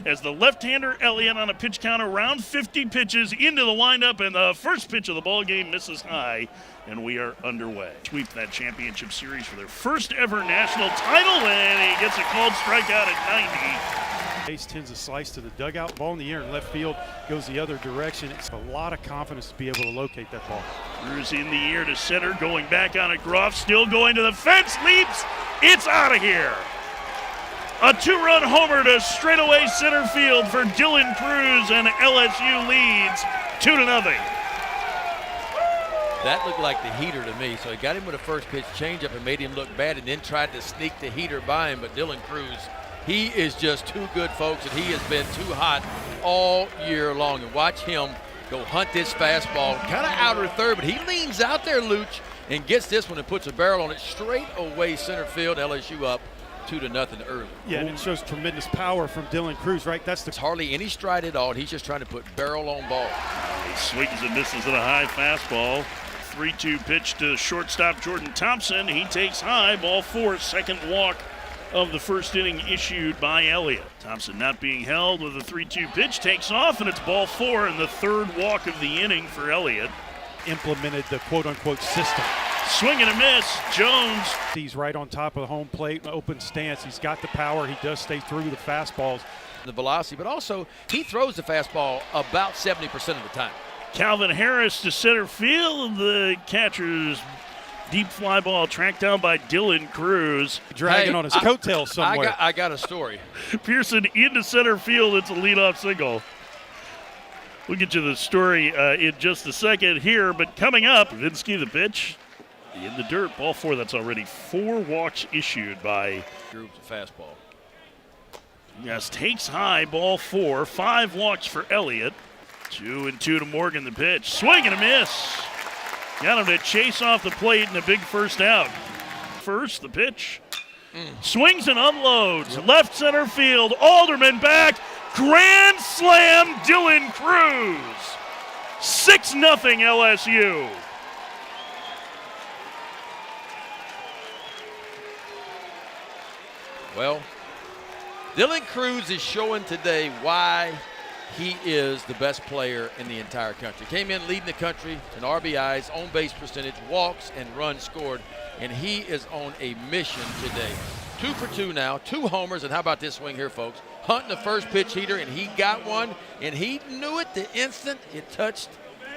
as the left-hander Elliott on a pitch count around 50 pitches into the windup, and the first pitch of the ball game misses high, and we are underway. Sweep that championship series for their first ever national title, and he gets a called strikeout at 90. Base tends to slice to the dugout. Ball in the air in left field goes the other direction. It's a lot of confidence to be able to locate that ball. Cruz in the air to center, going back on a Groff, still going to the fence, leaps, it's out of here. A two-run homer to straightaway center field for Dylan Cruz, and LSU leads 2-0. That looked like the heater to me. So he got him with a first pitch changeup and made him look bad, and then tried to sneak the heater by him. But Dylan Cruz, he is just too good, folks, and he has been too hot all year long. And watch him go hunt this fastball, kind of outer third, but he leans out there, Luch, and gets this one and puts a barrel on it straight away center field. LSU up 2-0 early. Yeah, and it shows tremendous power from Dylan Cruz, right? It's hardly any stride at all, and he's just trying to put barrel on ball. He swings and misses at a high fastball. 3-2 pitch to shortstop Jordan Thompson. He takes high, ball four, second walk of the first inning issued by Elliott. Thompson not being held with a 3-2 pitch, takes off, and it's ball four and the third walk of the inning for Elliott. Implemented the quote-unquote system. Swing and a miss, Jones. He's right on top of the home plate, open stance. He's got the power. He does stay through the fastballs. The velocity, but also he throws the fastball about 70% of the time. Calvin Harris to center field. The catcher's deep fly ball tracked down by Dylan Cruz. Dragging on his coattails somewhere. I got a story. Pearson into center field. It's a leadoff single. We'll get you the story in just a second here, but coming up, Vinsky the pitch in the dirt. Ball four. That's already four walks issued by Group's fastball. Yes, takes high, ball four. 5 walks for Elliott. 2-2 to Morgan the pitch. Swing and a miss. Got him to chase off the plate in a big first out. First, the pitch. Swings and unloads. Left center field. Alderman back. Grand slam, Dylan Cruz. 6-0 LSU. Well, Dylan Cruz is showing today why he is the best player in the entire country. Came in leading the country in RBIs, on base percentage, walks, and runs scored, and he is on a mission today. 2 for 2 now, 2 homers, and how about this swing here, folks? Hunting the first pitch heater, and he got one, and he knew it the instant it touched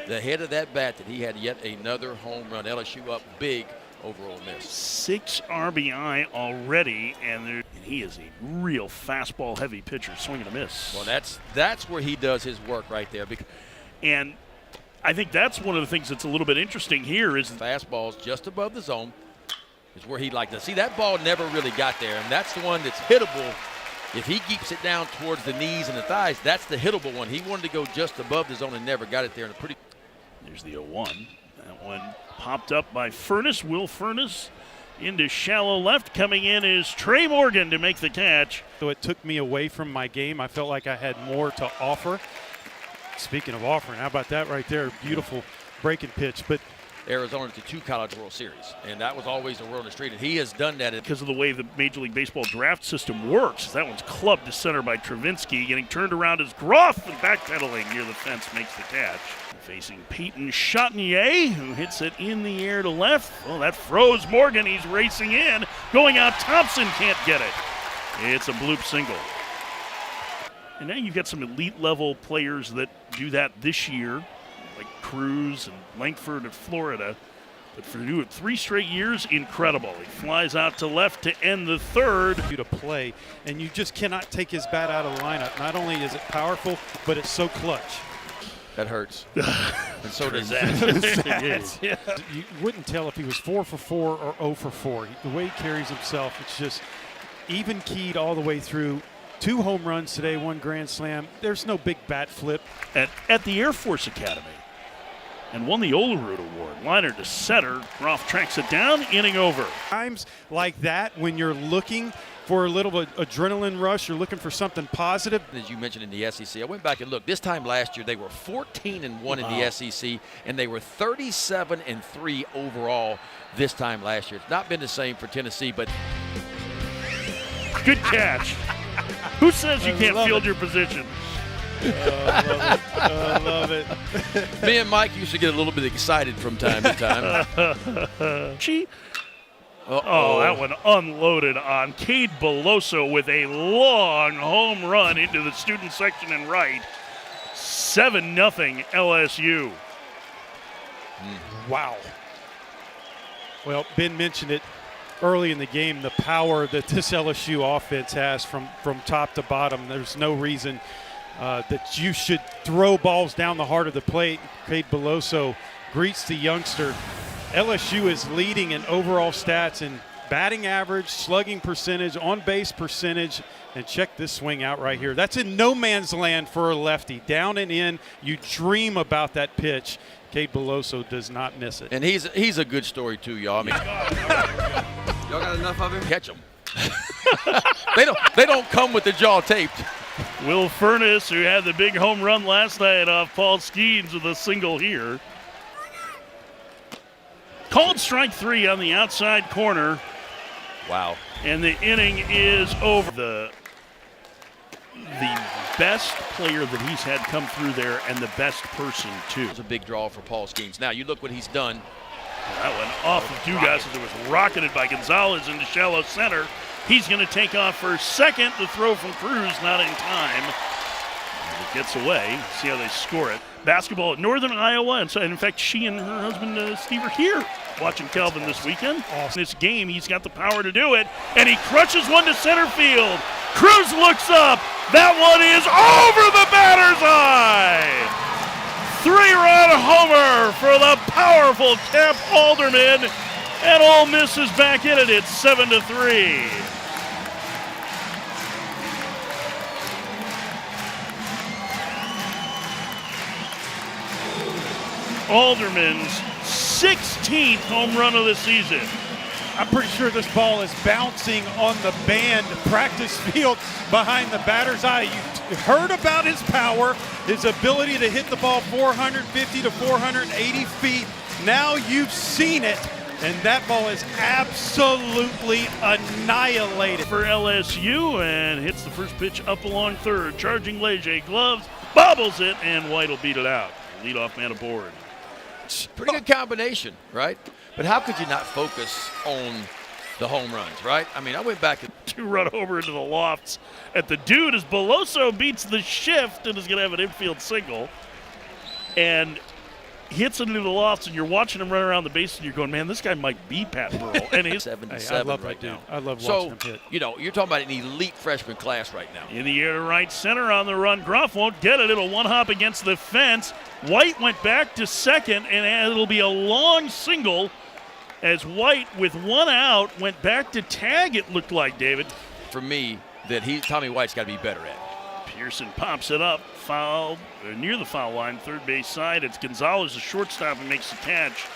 the head of that bat that he had yet another home run. LSU up big over Ole Miss. 6 RBI already, and he is a real fastball-heavy pitcher, swing and a miss. Well, that's where he does his work right there. And I think that's one of the things that's a little bit interesting here is fastballs just above the zone is where he'd like to see. That ball never really got there, and that's the one that's hittable. If he keeps it down towards the knees and the thighs, that's the hittable one. He wanted to go just above the zone and never got it there. And There's the 0-1. That one popped up by Furness. Will Furness into shallow left. Coming in is Trey Morgan to make the catch. So it took me away from my game. I felt like I had more to offer. Speaking of offering, how about that right there? Beautiful breaking pitch. But Arizona to 2 College World Series, and that was always the word on the street, and he has done that. Because of the way the Major League Baseball draft system works. That one's clubbed to center by Travinsky, getting turned around as Groff and backpedaling near the fence makes the catch. Facing Peyton Chatinier, who hits it in the air to left. Oh, that froze Morgan. He's racing in. Going out, Thompson can't get it. It's a bloop single. And now you've got some elite level players that do that this year, like Cruz and Langford of Florida. But for doing it 3 straight years, incredible. He flies out to left to end the third. To play, and you just cannot take his bat out of the lineup. Not only is it powerful, but it's so clutch. That hurts. And so does that. Yeah. You wouldn't tell if he was 4 for 4 or 0 for 4. The way he carries himself, it's just even keyed all the way through. 2 home runs today, 1 grand slam. There's no big bat flip. At the Air Force Academy, and won the Olerud Award. Liner to center. Groff tracks it down, inning over. Times like that, when you're looking for a little bit adrenaline rush, you're looking for something positive. As you mentioned in the SEC, I went back and looked. This time last year, they were 14-1 in the SEC, and they were 37-3 overall this time last year. It's not been the same for Tennessee, but good catch. Who says you can't love field it. your position? I love it. Me and Mike used to get a little bit excited from time to time. She. Uh-oh. Oh, that one unloaded on Cade Beloso with a long home run into the student section and right. 7-0 LSU. Wow. Well, Ben mentioned it early in the game, the power that this LSU offense has from top to bottom. There's no reason that you should throw balls down the heart of the plate. Cade Beloso greets the youngster. LSU is leading in overall stats in batting average, slugging percentage, on-base percentage, and check this swing out right here. That's in no man's land for a lefty. Down and in, you dream about that pitch. Cade Beloso does not miss it. And he's a good story too, y'all. I mean, Y'all got enough of him? catch them. they don't come with the jaw taped. Will Furness, who had the big home run last night off Paul Skeens with a single here. Called strike 3 on the outside corner, Wow. and the inning is over. The best player that he's had come through there, and the best person, too. It's a big draw for Paul Skeens. Now, you look what he's done. That one off of Dugas as it was rocketed by Gonzalez into shallow center. He's going to take off for second. The throw from Cruz not in time. As it gets away. See how they score it. Basketball at Northern Iowa. And in fact, she and her husband Steve are here watching Calvin this weekend. In this game, he's got the power to do it. And he crushes one to center field. Cruz looks up. That one is over the batter's eye. 3-run homer for the powerful Cap Alderman, and Ole Miss is back in it. It's 7-3. Alderman's 16th home run of the season. I'm pretty sure this ball is bouncing on the band practice field behind the batter's eye. You heard about his power, his ability to hit the ball 450 to 480 feet. Now you've seen it, and that ball is absolutely annihilated. For LSU, and hits the first pitch up along third. Charging Leger, gloves, bobbles it, and White will beat it out. Leadoff man aboard. Pretty good combination, right? But how could you not focus on the home runs, right? I mean, I went back and 2-run over into the lofts at the dude as Beloso beats the shift and is going to have an infield single. And hits it into the lofts, and you're watching him run around the base, and you're going, man, this guy might be Pat Burrell. And he's 77 I love right that dude. now. I love watching him So, hit. you know, you're talking about an elite freshman class right now. in the air to right center on the run. Groff won't get it. It'll one-hop against the fence. White went back to second, and it'll be a long single as White, with one out, went back to tag, it looked like, David. For me, that Tommy White's got to be better at. Pearson pops it up, foul, near the foul line, third base side. It's Gonzalez, the shortstop, who makes the catch,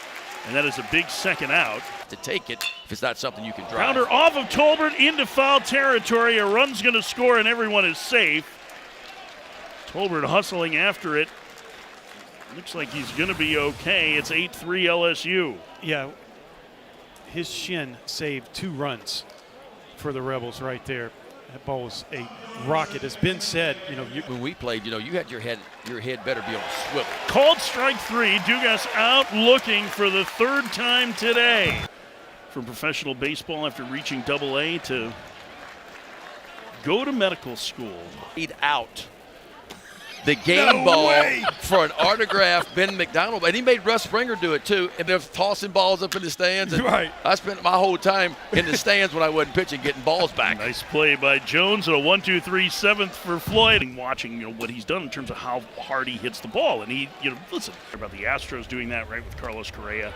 and that is a big second out. To take it if it's not something you can drive. Grounder off of Tolbert into foul territory. A run's going to score, and everyone is safe. Tolbert hustling after it. Looks like he's going to be okay. It's 8-3 LSU. Yeah, his shin saved 2 runs for the Rebels right there. That ball was a rocket. As Ben said, you know, When we played, you know, you had your head better be on a swivel. Called strike 3. Dugas out looking for the third time today. From professional baseball after reaching Double-A to go to medical school. Lead out the game ball for an autographed Ben McDonald. And he made Russ Springer do it too. And they're tossing balls up in the stands. And Right. I spent my whole time in the stands when I wasn't pitching, getting balls back. Nice play by Jones and a 1-2-3 seventh for Floyd. And watching, you know, what he's done in terms of how hard he hits the ball. And he, you know, listen about the Astros doing that right with Carlos Correa.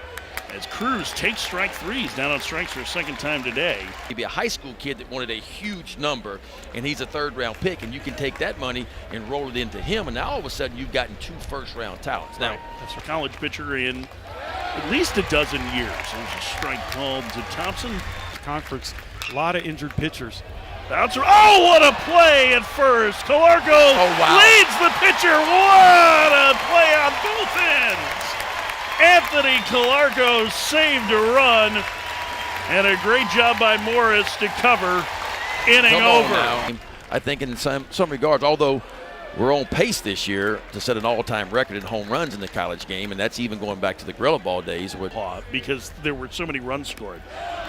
As Cruz takes strike 3, he's down on strikes for a second time today. He'd be a high school kid that wanted a huge number, and he's a third-round pick, and you can take that money and roll it into him, and now all of a sudden you've gotten 2 first-round talents. Now, That's a college pitcher in at least a dozen years. There's a strike called to Thompson. conference, a lot of injured pitchers. Bouncer. Oh, what a play at first. Calarco leads the pitcher. What a play on both ends. Anthony Calarco saved a run, and a great job by Morris to cover. Inning over. I think in some regards, although we're on pace this year to set an all-time record in home runs in the college game, and that's even going back to the Gorilla Ball days. Because there were so many runs scored.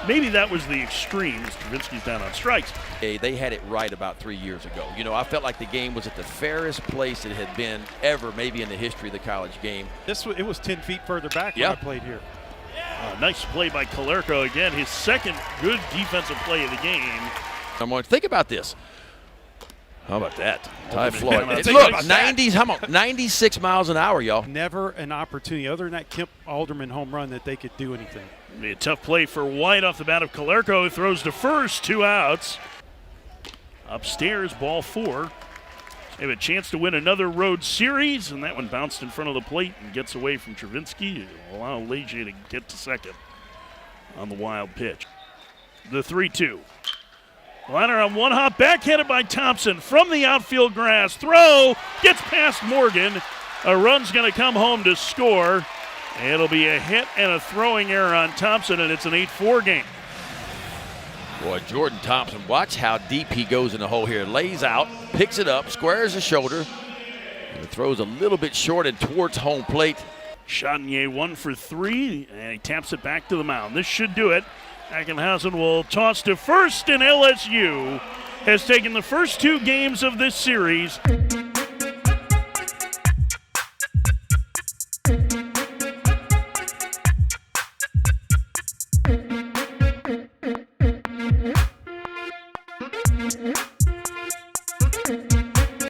Maybe that was the extreme. Stravinsky's down on strikes. They had it right about 3 years ago. You know, I felt like the game was at the fairest place it had been ever, maybe in the history of the college game. It was 10 feet further back when I played here. Nice play by Kalerko again. His second good defensive play of the game. I'm going to think about this. How about that? Ty Floyd. Look, Look, 90s, how about 96 miles an hour, y'all. Never an opportunity, other than that Kemp Alderman home run, that they could do anything. Be a tough play for White off the bat of Kalerko, who throws to first, 2 outs. Upstairs, ball 4. They have a chance to win another road series, and that one bounced in front of the plate and gets away from Travinsky. It'll allow Leger to get to second on the wild pitch. The 3-2. Liner on one hop, backhanded by Thompson from the outfield grass. Throw gets past Morgan. A run's going to come home to score. It'll be a hit and a throwing error on Thompson, and it's an 8-4 game. Boy, Jordan Thompson, watch how deep he goes in the hole here. Lays out, picks it up, squares the shoulder, and throws a little bit short and towards home plate. Chatinier 1 for 3, and he taps it back to the mound. This should do it. Ackenhausen will toss to first, and LSU has taken the first 2 games of this series